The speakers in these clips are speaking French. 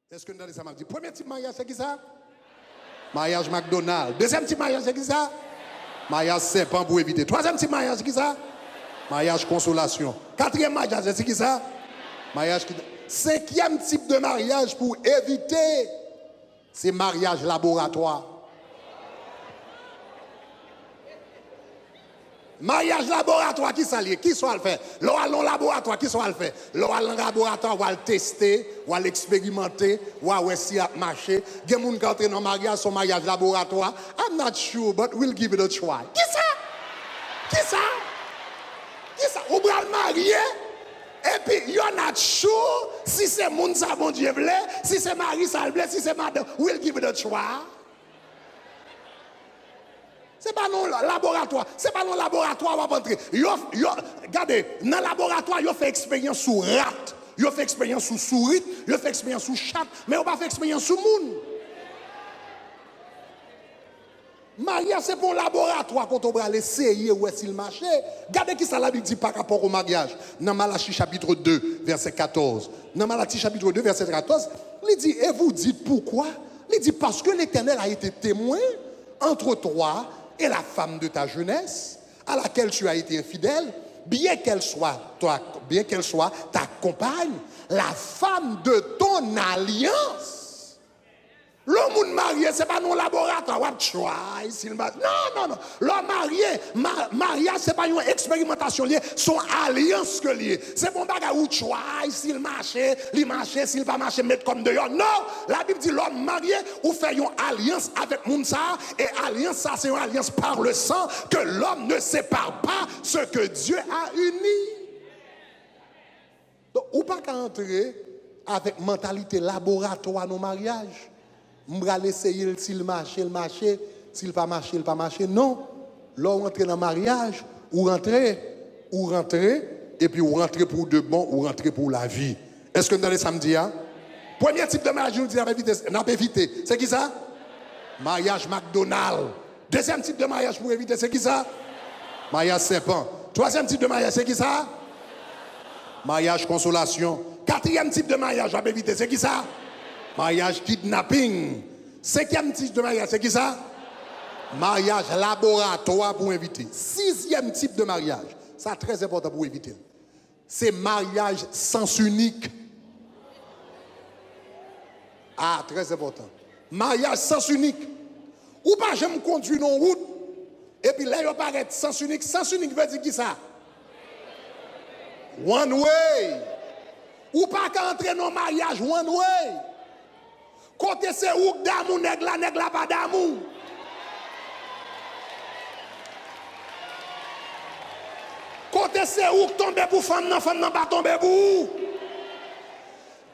Est-ce que nous avons ça m'a dit? Premier type mariage, c'est qui ça? Mariage McDonald's. Deuxième type mariage, c'est qui ça? Mariage serpent pour éviter. Troisième type mariage, c'est qui ça? Mariage consolation. Quatrième mariage, c'est qui ça? Mariage qui... Cinquième type de mariage pour éviter, c'est mariage laboratoire. Mariage laboratoire, qui ça lié? Qui soit le fait? L'on laboratoire, qui soit le fait? L'on laboratoire, on va le tester, on va l'expérimenter, on va voir si ça marche. Il y a des gens qui entrent dans le mariage, son mariage laboratoire. I'm not sure, but we'll give it a try. Qui ça? Qui ça? Qui ça? On va le marier. Et puis, you're not sure si c'est moun sa bon Dieu blé, si c'est Marie sa blé, si c'est madame, we'll give it a try. C'est pas non laboratoire, c'est pas non laboratoire on va entrer. Regardez, dans le laboratoire, yo fait expérience sur rat, yo fait expérience sur souris, yo fait expérience sur chat, mais on pas fait expérience sur moun. Mariage, c'est pour un laboratoire quand on va essayer où est-ce qu'il marche. Regardez qui ça la Bible dit par rapport au mariage. Dans Malachie chapitre 2, verset 14. Dans Malachie chapitre 2, verset 14, il dit, et vous dites pourquoi? Il dit, parce que l'Éternel a été témoin entre toi et la femme de ta jeunesse, à laquelle tu as été infidèle, bien qu'elle soit ta compagne, la femme de ton alliance. L'homme monde marié, ce n'est pas non laboratoire, non. L'homme mariage, ce n'est pas une expérimentation liée, son alliance que liée. C'est bon bagage où choix, s'il marche, s'il pas marche, mettre comme dehors. Non, la Bible dit l'homme marié, ou fait une alliance avec Mounsa, et alliance, ça c'est une alliance par le sang, que l'homme ne sépare pas ce que Dieu a uni. Donc, ou pas qu'à entrer avec mentalité laboratoire dans le mariage. On va essayer s'il marche, s'il pas marche, il pas marche. Non, là on rentre dans le mariage, ou rentrer, et puis ou rentrer pour de bon, ou rentrer pour la vie. Est-ce que vous avez samedi? Hein? Premier type de mariage, je vous dis, n'a pas évité. C'est qui ça? Mariage McDonald's. Deuxième type de mariage pour éviter, c'est qui ça? Mariage serpent. Troisième type de mariage, c'est qui ça? Mariage consolation. Quatrième type de mariage, n'a pas évité, c'est qui ça? Mariage kidnapping. Cinquième type de mariage, c'est qui ça? Mariage laboratoire pour inviter. Sixième type de mariage, ça très important pour éviter. C'est mariage sens unique. Ah, très important. Mariage sens unique. Ou pas, je me conduis dans route, et puis là, il apparaît sens unique. Sens unique veut dire qui ça? One way. Ou pas qu'à entrer dans le mariage, one way. Côté c'est où d'amour, nèg la pas d'amour. Côté c'est où tomber pour femme nan pas tomber pour.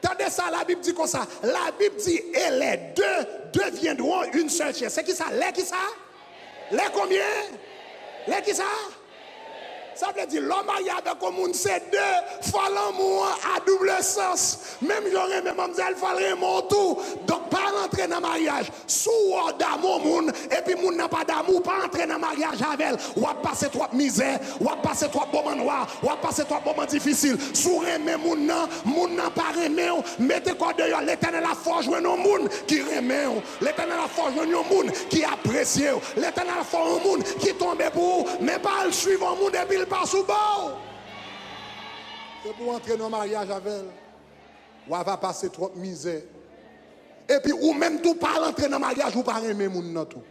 Tendez ça, la Bible dit comme ça. La Bible dit, et les deux deviendront une seule chair. C'est qui ça? Les qui ça? Les combien? Les qui ça? Ça veut dire l'homme marié avec le monde, c'est deux fois l'amour à double sens. Même j'aurais même elle fallait mon tout. Donc pas rentrer dans le mariage sous d'amour monde et puis monde n'a pas d'amour, pas entrer dans le mariage avec elle. Ou à passer trop misère, ou à passer trop moments noirs, ou à passer trop moments difficiles. Sous remet monde n'a pas remet, mettez quoi dehors. L'Éternel a forgé un monde qui remet, l'Éternel a forgé un monde qui apprécie, l'Éternel a forgé un monde qui tombe pour, mais pas le suivre un monde et puis pas sous bord. C'est pour entrer dans le mariage avec elle. Ou elle va passer trop de misère. Et puis, ou même tout pas entrer dans le mariage, ou pas aimer moun nan tout.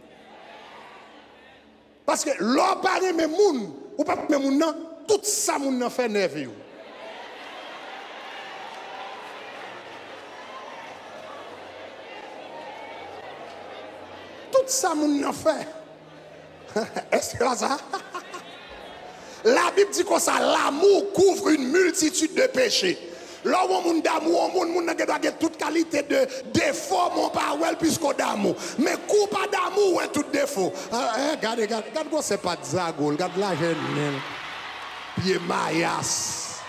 Parce que l'on pas aimer moun, ou pas aimer moun nan, tout ça moun nan fait nerveux. Tout ça moun nan fait. Est-ce que ça? La Bible dit comme ça, l'amour couvre une multitude de péchés. Là où on d'amour, on n'a pas toute qualité de défaut, mon parole, puisqu'on d'amour. Mais coup pas d'amour, ouais, tout défaut. Regarde, c'est pas de zago, regarde la jeune, pied maillas.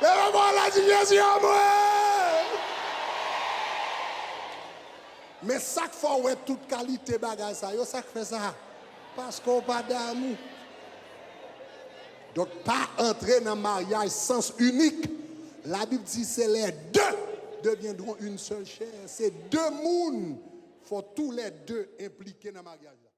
Mais voilà, Jésus, moi. Mais ça qu'il faut ouais toute qualité bagage ça, yo ça fait ça parce qu'on pas d'amour. Donc, pas entrer dans le mariage sens unique. La Bible dit c'est les deux deviendront une seule chair. C'est deux mondes. Il faut tous les deux impliquer dans le mariage.